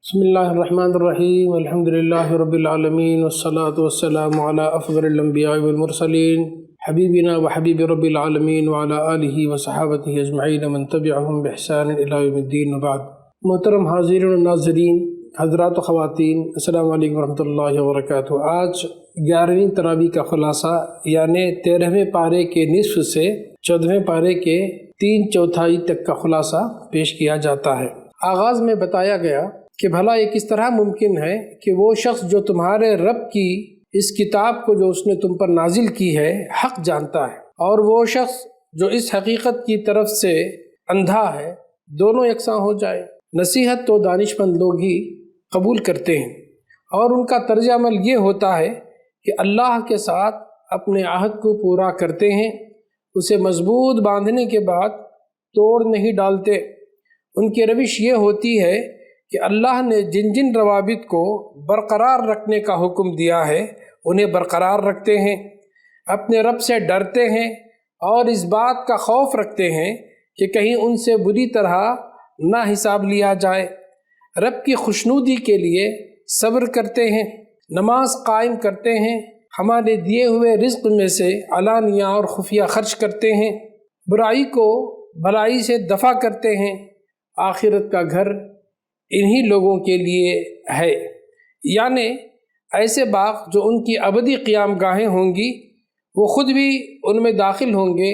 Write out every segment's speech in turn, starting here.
بسم اللہ الرحمن الرحیم الحمد للہ رب العالمین والصلاة والسلام علی افضل الانبیاء والمرسلین حبیبنا وحبیب رب العالمین وعلی آلہ وصحابتہ اجمعین من تبعہم بإحسان الی یوم الدین وبعد۔ محترم حاضرین و ناظرین، حضرات و خواتین، السلام علیکم ورحمۃ اللہ وبرکاتہ۔ آج 11ویں تراویح کا خلاصہ یعنی 13ویں پارے کے نصف سے 14ویں پارے کے 3/4 تک کا خلاصہ پیش کیا جاتا ہے۔ آغاز میں بتایا گیا کہ بھلا یہ کس طرح ممکن ہے کہ وہ شخص جو تمہارے رب کی اس کتاب کو جو اس نے تم پر نازل کی ہے حق جانتا ہے، اور وہ شخص جو اس حقیقت کی طرف سے اندھا ہے، دونوں یکساں ہو جائے۔ نصیحت تو دانش مند لوگ ہی قبول کرتے ہیں، اور ان کا طرز عمل یہ ہوتا ہے کہ اللہ کے ساتھ اپنے عہد کو پورا کرتے ہیں، اسے مضبوط باندھنے کے بعد توڑ نہیں ڈالتے۔ ان کی روش یہ ہوتی ہے کہ اللہ نے جن جن روابط کو برقرار رکھنے کا حکم دیا ہے انہیں برقرار رکھتے ہیں، اپنے رب سے ڈرتے ہیں اور اس بات کا خوف رکھتے ہیں کہ کہیں ان سے بری طرح نہ حساب لیا جائے۔ رب کی خوشنودی کے لیے صبر کرتے ہیں، نماز قائم کرتے ہیں، ہمارے دیے ہوئے رزق میں سے علانیہ اور خفیہ خرچ کرتے ہیں، برائی کو بھلائی سے دفع کرتے ہیں۔ آخرت کا گھر انہی لوگوں کے لیے ہے، یعنی ایسے باغ جو ان کی ابدی قیام گاہیں ہوں گی، وہ خود بھی ان میں داخل ہوں گے،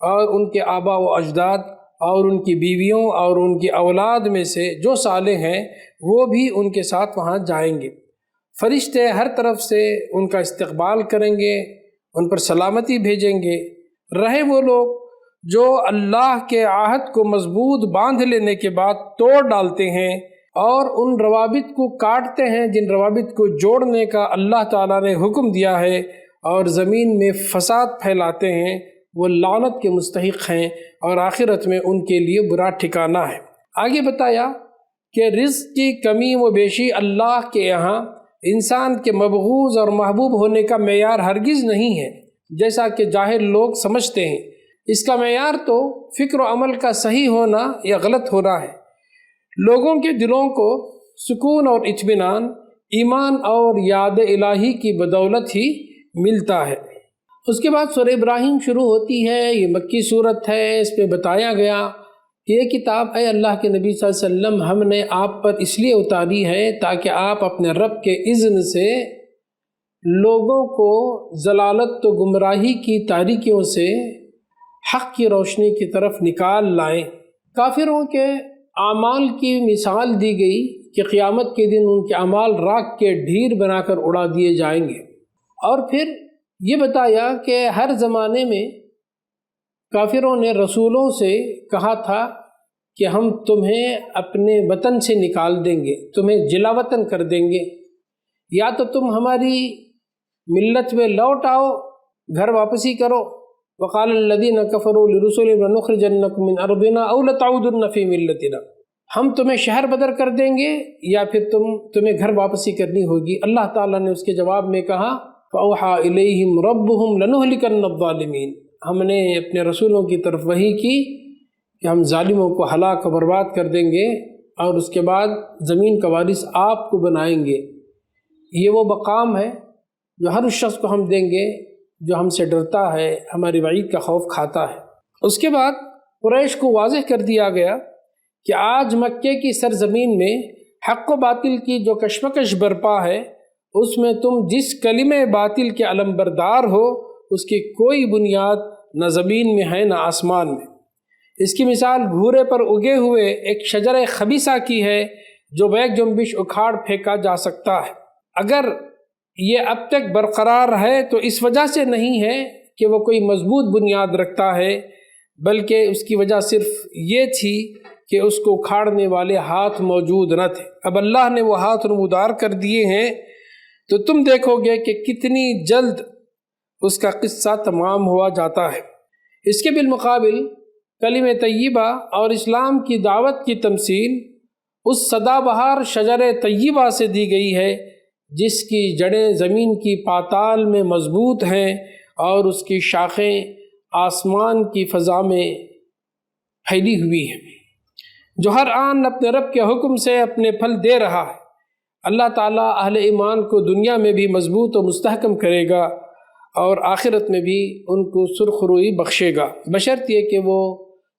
اور ان کے آباء و اجداد اور ان کی بیویوں اور ان کی اولاد میں سے جو صالح ہیں وہ بھی ان کے ساتھ وہاں جائیں گے۔ فرشتے ہر طرف سے ان کا استقبال کریں گے، ان پر سلامتی بھیجیں گے۔ رہے وہ لوگ جو اللہ کے عہد کو مضبوط باندھ لینے کے بعد توڑ ڈالتے ہیں اور ان روابط کو کاٹتے ہیں جن روابط کو جوڑنے کا اللہ تعالیٰ نے حکم دیا ہے، اور زمین میں فساد پھیلاتے ہیں، وہ لعنت کے مستحق ہیں اور آخرت میں ان کے لیے برا ٹھکانہ ہے۔ آگے بتایا کہ رزق کی کمی و بیشی اللہ کے یہاں انسان کے مبغوض اور محبوب ہونے کا معیار ہرگز نہیں ہے، جیسا کہ جاہل لوگ سمجھتے ہیں۔ اس کا معیار تو فکر و عمل کا صحیح ہونا یا غلط ہونا ہے۔ لوگوں کے دلوں کو سکون اور اطمینان ایمان اور یاد الہی کی بدولت ہی ملتا ہے۔ اس کے بعد سورہ ابراہیم شروع ہوتی ہے۔ یہ مکی صورت ہے۔ اس میں بتایا گیا کہ یہ کتاب اے اللہ کے نبی صلی اللہ علیہ وسلم ہم نے آپ پر اس لیے اتاری ہے تاکہ آپ اپنے رب کے اذن سے لوگوں کو ضلالت و گمراہی کی تاریکیوں سے حق کی روشنی کی طرف نکال لائیں۔ کافروں کے اعمال کی مثال دی گئی کہ قیامت کے دن ان کے اعمال راکھ کے ڈھیر بنا کر اڑا دیے جائیں گے، اور پھر یہ بتایا کہ ہر زمانے میں کافروں نے رسولوں سے کہا تھا کہ ہم تمہیں اپنے وطن سے نکال دیں گے، تمہیں جلا وطن کر دیں گے، یا تو تم ہماری ملت میں لوٹ آؤ، گھر واپسی کرو۔ وقال الذین کفروا لرسلهم لنخرجنکم من ارضنا او لتعودن فی ملتنا، ہم تمہیں شہر بدر کر دیں گے یا پھر تمہیں گھر واپسی کرنی ہوگی۔ اللہ تعالیٰ نے اس کے جواب میں کہا فاوحى الیہم ربهم لنہلکن الظالمین، ہم نے اپنے رسولوں کی طرف وحی کی کہ ہم ظالموں کو ہلاک و برباد کر دیں گے، اور اس کے بعد زمین کا وارث آپ کو بنائیں گے۔ یہ وہ مقام ہے جو ہر اس شخص کو ہم دیں گے جو ہم سے ڈرتا ہے، ہماری وعید کا خوف کھاتا ہے۔ اس کے بعد قریش کو واضح کر دیا گیا کہ آج مکے کی سرزمین میں حق و باطل کی جو کشمکش برپا ہے، اس میں تم جس کلمہ باطل کے علمبردار ہو اس کی کوئی بنیاد نہ زمین میں ہے نہ آسمان میں۔ اس کی مثال گھورے پر اگے ہوئے ایک شجر خبیثہ کی ہے جو بیک جنبش اکھاڑ پھینکا جا سکتا ہے۔ اگر یہ اب تک برقرار ہے تو اس وجہ سے نہیں ہے کہ وہ کوئی مضبوط بنیاد رکھتا ہے، بلکہ اس کی وجہ صرف یہ تھی کہ اس کو اکھاڑنے والے ہاتھ موجود نہ تھے۔ اب اللہ نے وہ ہاتھ نمودار کر دیے ہیں تو تم دیکھو گے کہ کتنی جلد اس کا قصہ تمام ہوا جاتا ہے۔ اس کے بالمقابل کلمہ طیبہ اور اسلام کی دعوت کی تمثیل اس سدا بہار شجر طیبہ سے دی گئی ہے جس کی جڑیں زمین کی پاتال میں مضبوط ہیں اور اس کی شاخیں آسمان کی فضا میں پھیلی ہوئی ہیں۔ جو ہر آن اپنے رب کے حکم سے اپنے پھل دے رہا ہے۔ اللہ تعالیٰ اہل ایمان کو دنیا میں بھی مضبوط و مستحکم کرے گا اور آخرت میں بھی ان کو سرخ روئی بخشے گا، بشرط یہ کہ وہ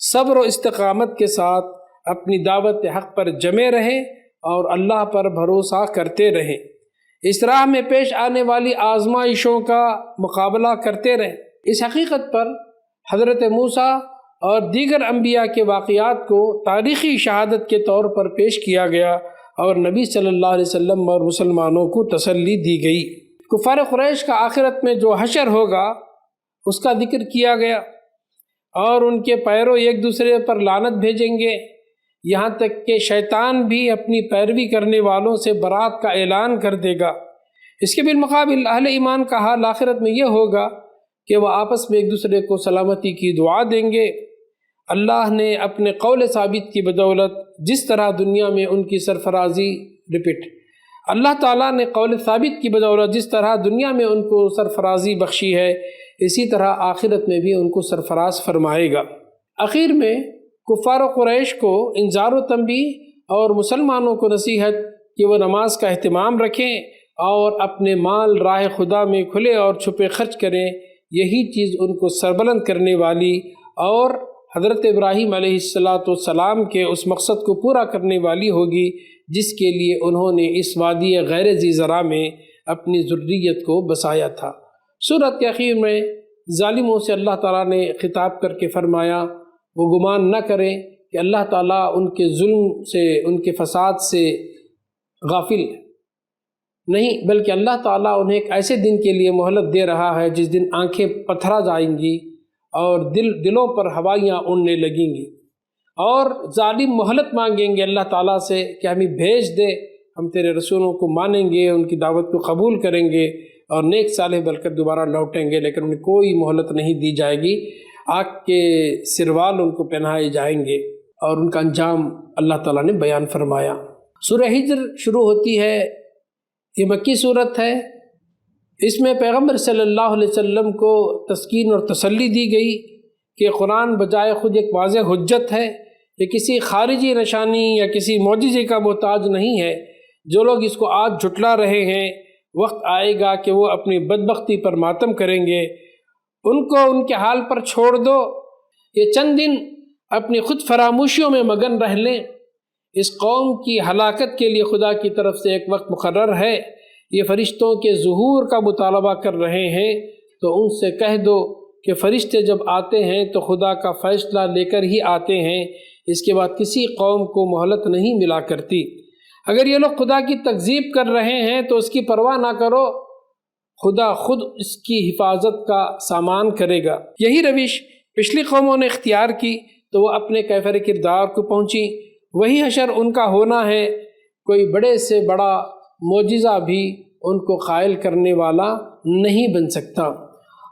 صبر و استقامت کے ساتھ اپنی دعوت حق پر جمے رہیں اور اللہ پر بھروسہ کرتے رہیں، اس راہ میں پیش آنے والی آزمائشوں کا مقابلہ کرتے رہیں۔ اس حقیقت پر حضرت موسیٰ اور دیگر انبیاء کے واقعات کو تاریخی شہادت کے طور پر پیش کیا گیا اور نبی صلی اللہ علیہ وسلم اور مسلمانوں کو تسلی دی گئی۔ کفار قریش کا آخرت میں جو حشر ہوگا اس کا ذکر کیا گیا، اور ان کے پیرو ایک دوسرے پر لعنت بھیجیں گے، یہاں تک کہ شیطان بھی اپنی پیروی کرنے والوں سے برات کا اعلان کر دے گا۔ اس کے بالمقابل اہل ایمان کا حال آخرت میں یہ ہوگا کہ وہ آپس میں ایک دوسرے کو سلامتی کی دعا دیں گے۔ اللہ نے اپنے قول ثابت کی بدولت جس طرح دنیا میں ان کی سرفرازی اللہ تعالیٰ نے قول ثابت کی بدولت جس طرح دنیا میں ان کو سرفرازی بخشی ہے، اسی طرح آخرت میں بھی ان کو سرفراز فرمائے گا۔ آخر میں کفار قریش کو انذار و تنبیہ اور مسلمانوں کو نصیحت کہ وہ نماز کا اہتمام رکھیں اور اپنے مال راہ خدا میں کھلے اور چھپے خرچ کریں، یہی چیز ان کو سربلند کرنے والی اور حضرت ابراہیم علیہ السلام کے اس مقصد کو پورا کرنے والی ہوگی جس کے لیے انہوں نے اس وادی غیر ذی زرع میں اپنی ذریت کو بسایا تھا۔ سورت کے اخیر میں ظالموں سے اللہ تعالیٰ نے خطاب کر کے فرمایا وہ گمان نہ کریں کہ اللہ تعالیٰ ان کے ظلم سے، ان کے فساد سے غافل نہیں، بلکہ اللہ تعالیٰ انہیں ایک ایسے دن کے لیے مہلت دے رہا ہے جس دن آنکھیں پتھرا جائیں گی اور دلوں پر ہوائیاں اڑنے لگیں گی، اور ظالم مہلت مانگیں گے اللہ تعالیٰ سے کہ ہمیں بھیج دے، ہم تیرے رسولوں کو مانیں گے، ان کی دعوت کو قبول کریں گے اور نیک صالح بن کر دوبارہ لوٹیں گے، لیکن انہیں کوئی مہلت نہیں دی جائے گی۔ آگ کے سروال ان کو پہنائے جائیں گے اور ان کا انجام اللہ تعالیٰ نے بیان فرمایا۔ سورہ ہجر شروع ہوتی ہے، یہ مکی صورت ہے۔ اس میں پیغمبر صلی اللہ علیہ وسلم کو تسکین اور تسلی دی گئی کہ قرآن بجائے خود ایک واضح حجت ہے، یہ کسی خارجی نشانی یا کسی معجزے کا محتاج نہیں ہے۔ جو لوگ اس کو آج جھٹلا رہے ہیں، وقت آئے گا کہ وہ اپنی بدبختی پر ماتم کریں گے، ان کو ان کے حال پر چھوڑ دو، یہ چند دن اپنی خود فراموشیوں میں مگن رہ لیں۔ اس قوم کی ہلاکت کے لیے خدا کی طرف سے ایک وقت مقرر ہے، یہ فرشتوں کے ظہور کا مطالبہ کر رہے ہیں، تو ان سے کہہ دو کہ فرشتے جب آتے ہیں تو خدا کا فیصلہ لے کر ہی آتے ہیں، اس کے بعد کسی قوم کو مہلت نہیں ملا کرتی۔ اگر یہ لوگ خدا کی تکذیب کر رہے ہیں تو اس کی پرواہ نہ کرو، خدا خود اس کی حفاظت کا سامان کرے گا۔ یہی روش پچھلی قوموں نے اختیار کی تو وہ اپنے کیفر کردار کو پہنچی، وہی حشر ان کا ہونا ہے۔ کوئی بڑے سے بڑا معجزہ بھی ان کو قائل کرنے والا نہیں بن سکتا۔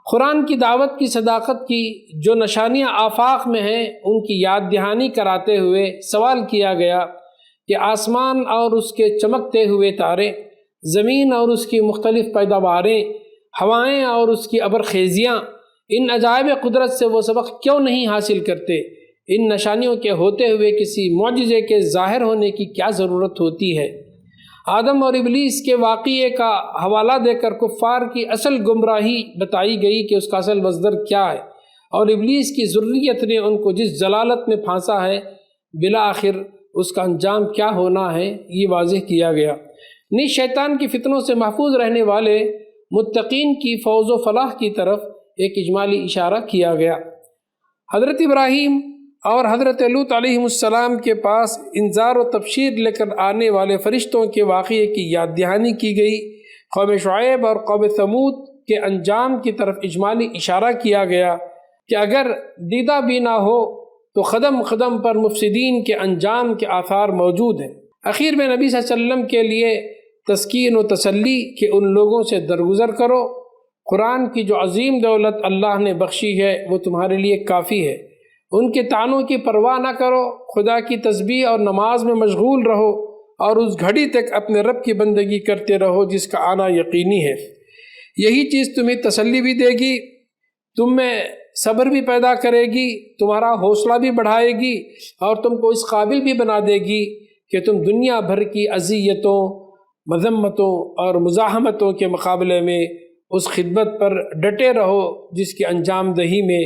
قرآن کی دعوت کی صداقت کی جو نشانیاں آفاق میں ہیں ان کی یاد دہانی کراتے ہوئے سوال کیا گیا کہ آسمان اور اس کے چمکتے ہوئے تارے، زمین اور اس کی مختلف پیداواریں، ہوائیں اور اس کی ابرخیزیاں، ان عجائب قدرت سے وہ سبق کیوں نہیں حاصل کرتے؟ ان نشانیوں کے ہوتے ہوئے کسی معجزے کے ظاہر ہونے کی کیا ضرورت ہوتی ہے؟ آدم اور ابلیس کے واقعے کا حوالہ دے کر کفار کی اصل گمراہی بتائی گئی کہ اس کا اصل مصدر کیا ہے، اور ابلیس کی ذریت نے ان کو جس ضلالت میں پھانسا ہے بالآخر اس کا انجام کیا ہونا ہے یہ واضح کیا گیا۔ نیز شیطان کی فتنوں سے محفوظ رہنے والے متقین کی فوز و فلاح کی طرف ایک اجمالی اشارہ کیا گیا۔ حضرت ابراہیم اور حضرت لوط علیہ السلام کے پاس انذار و تبشیر لے کر آنے والے فرشتوں کے واقعے کی یاد دہانی کی گئی۔ قوم شعیب اور قوم ثمود کے انجام کی طرف اجمالی اشارہ کیا گیا کہ اگر دیدہ بھی نہ ہو تو قدم قدم پر مفسدین کے انجام کے آثار موجود ہیں۔ اخیر میں نبی صلی اللہ علیہ وسلم کے لیے تسکین و تسلی کہ ان لوگوں سے درگزر کرو، قرآن کی جو عظیم دولت اللہ نے بخشی ہے وہ تمہارے لیے کافی ہے، ان کے طعنوں کی پرواہ نہ کرو، خدا کی تسبیح اور نماز میں مشغول رہو اور اس گھڑی تک اپنے رب کی بندگی کرتے رہو جس کا آنا یقینی ہے۔ یہی چیز تمہیں تسلی بھی دے گی تم میں صبر بھی پیدا کرے گی، تمہارا حوصلہ بھی بڑھائے گی، اور تم کو اس قابل بھی بنا دے گی کہ تم دنیا بھر کی اذیتوں، مذمتوں اور مزاحمتوں کے مقابلے میں اس خدمت پر ڈٹے رہو جس کی انجام دہی میں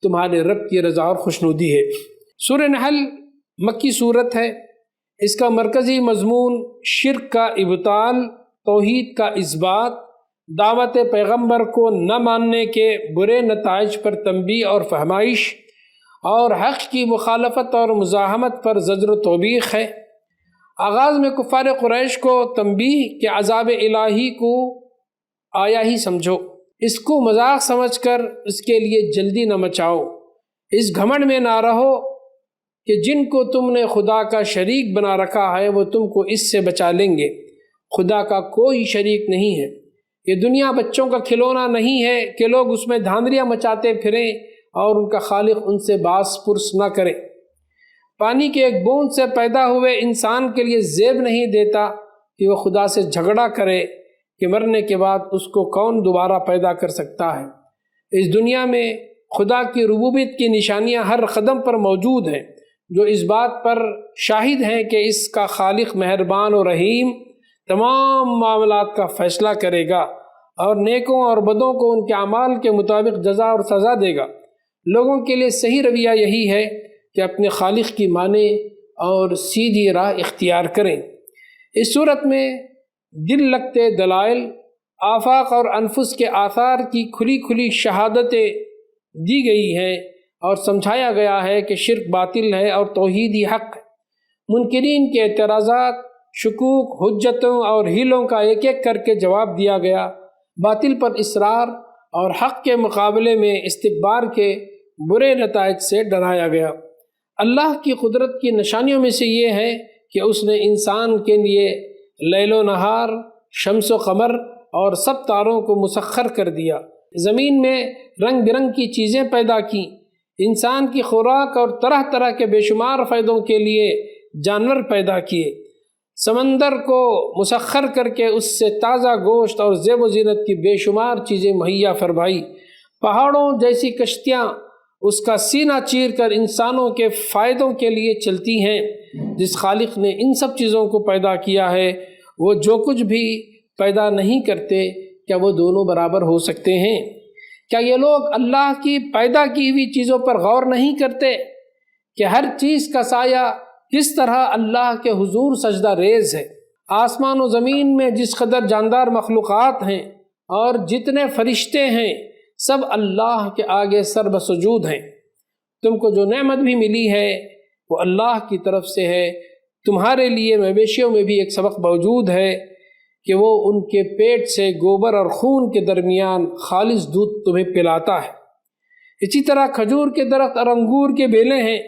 تمہارے رب کی رضا اور خوشنودی ہے۔ سورہ نحل مکی صورت ہے۔ اس کا مرکزی مضمون شرک کا ابطال، توحید کا اثبات، دعوت پیغمبر کو نہ ماننے کے برے نتائج پر تنبیہ اور فہمائش، اور حق کی مخالفت اور مزاحمت پر زجر و توبیخ ہے۔ آغاز میں کفار قریش کو تنبیہ کہ عذاب الہی کو آیا ہی سمجھو، اس کو مذاق سمجھ کر اس کے لیے جلدی نہ مچاؤ، اس گھمنڈ میں نہ رہو کہ جن کو تم نے خدا کا شریک بنا رکھا ہے وہ تم کو اس سے بچا لیں گے۔ خدا کا کوئی شریک نہیں ہے۔ یہ دنیا بچوں کا کھلونا نہیں ہے کہ لوگ اس میں دھاندلیاں مچاتے پھریں اور ان کا خالق ان سے باس پرس نہ کرے۔ پانی کے ایک بوند سے پیدا ہوئے انسان کے لیے زیب نہیں دیتا کہ وہ خدا سے جھگڑا کرے کہ مرنے کے بعد اس کو کون دوبارہ پیدا کر سکتا ہے۔ اس دنیا میں خدا کی ربوبیت کی نشانیاں ہر قدم پر موجود ہیں، جو اس بات پر شاہد ہیں کہ اس کا خالق مہربان و رحیم تمام معاملات کا فیصلہ کرے گا اور نیکوں اور بدوں کو ان کے اعمال کے مطابق جزا اور سزا دے گا۔ لوگوں کے لیے صحیح رویہ یہی ہے کہ اپنے خالق کی مانیں اور سیدھی راہ اختیار کریں۔ اس صورت میں دل لگتے دلائل، آفاق اور انفس کے آثار کی کھلی کھلی شہادتیں دی گئی ہیں اور سمجھایا گیا ہے کہ شرک باطل ہے اور توحید ہی حق ہے۔ منکرین کے اعتراضات، شکوک، حجتوں اور ہیلوں کا ایک ایک کر کے جواب دیا گیا، باطل پر اصرار اور حق کے مقابلے میں استکبار کے برے نتائج سے ڈرایا گیا۔ اللہ کی قدرت کی نشانیوں میں سے یہ ہے کہ اس نے انسان کے لیے لیل و نہار، شمس و قمر اور سب تاروں کو مسخر کر دیا، زمین میں رنگ برنگ کی چیزیں پیدا کی، انسان کی خوراک اور طرح طرح کے بے شمار فائدوں کے لیے جانور پیدا کیے، سمندر کو مسخر کر کے اس سے تازہ گوشت اور زیب و زینت کی بے شمار چیزیں مہیا فرمائی، پہاڑوں جیسی کشتیاں اس کا سینہ چیر کر انسانوں کے فائدوں کے لیے چلتی ہیں۔ جس خالق نے ان سب چیزوں کو پیدا کیا ہے وہ جو کچھ بھی پیدا نہیں کرتے، کیا وہ دونوں برابر ہو سکتے ہیں؟ کیا یہ لوگ اللہ کی پیدا کی ہوئی چیزوں پر غور نہیں کرتے کہ ہر چیز کا سایہ کس طرح اللہ کے حضور سجدہ ریز ہے؟ آسمان و زمین میں جس قدر جاندار مخلوقات ہیں اور جتنے فرشتے ہیں، سب اللہ کے آگے سر بسجود ہیں۔ تم کو جو نعمت بھی ملی ہے وہ اللہ کی طرف سے ہے۔ تمہارے لیے مویشیوں میں بھی ایک سبق موجود ہے کہ وہ ان کے پیٹ سے گوبر اور خون کے درمیان خالص دودھ تمہیں پلاتا ہے۔ اسی طرح کھجور کے درخت اور انگور کے بیلیں ہیں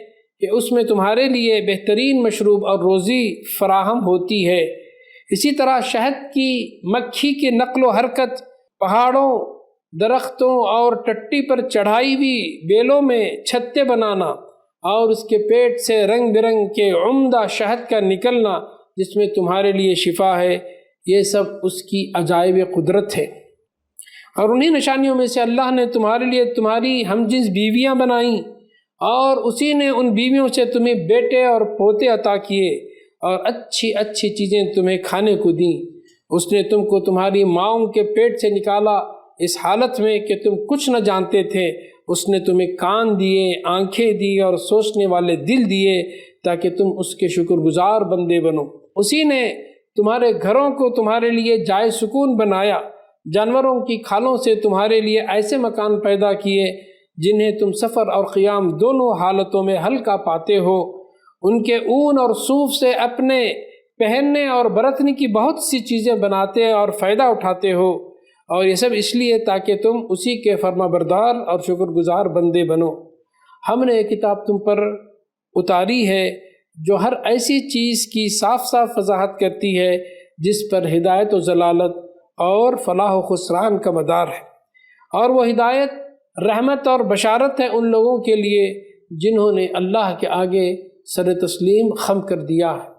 کہ اس میں تمہارے لیے بہترین مشروب اور روزی فراہم ہوتی ہے۔ اسی طرح شہد کی مکھی کی نقل و حرکت، پہاڑوں، درختوں اور ٹٹی پر چڑھائی ہوئی بیلوں میں چھتے بنانا اور اس کے پیٹ سے رنگ برنگ کے عمدہ شہد کا نکلنا جس میں تمہارے لیے شفا ہے، یہ سب اس کی عجائب قدرت ہے۔ اور انہی نشانیوں میں سے اللہ نے تمہارے لیے تمہاری ہم جنس بیویاں بنائیں اور اسی نے ان بیویوں سے تمہیں بیٹے اور پوتے عطا کیے اور اچھی اچھی چیزیں تمہیں کھانے کو دیں۔ اس نے تم کو تمہاری ماؤں کے پیٹ سے نکالا اس حالت میں کہ تم کچھ نہ جانتے تھے۔ اس نے تمہیں کان دیے، آنکھیں دی اور سوچنے والے دل دیے تاکہ تم اس کے شکر گزار بندے بنو۔ اسی نے تمہارے گھروں کو تمہارے لیے جائے سکون بنایا، جانوروں کی کھالوں سے تمہارے لیے ایسے مکان پیدا کیے جنہیں تم سفر اور قیام دونوں حالتوں میں ہلکا پاتے ہو۔ ان کے اون اور صوف سے اپنے پہننے اور برتنے کی بہت سی چیزیں بناتے اور فائدہ اٹھاتے ہو، اور یہ سب اس لیے تاکہ تم اسی کے فرما بردار اور شکر گزار بندے بنو۔ ہم نے یہ کتاب تم پر اتاری ہے جو ہر ایسی چیز کی صاف صاف وضاحت کرتی ہے جس پر ہدایت و ضلالت اور فلاح و خسران کا مدار ہے، اور وہ ہدایت رحمت اور بشارت ہے ان لوگوں کے لیے جنہوں نے اللہ کے آگے سر تسلیم خم کر دیا ہے۔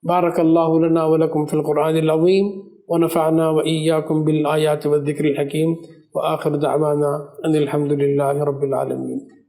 بارک اللہ لنا ولکم فی القرآن العظیم ونفعنا وإياكم بالآيات والذكر الحكيم وآخر دعوانا ان الحمد للہ رب العالمین۔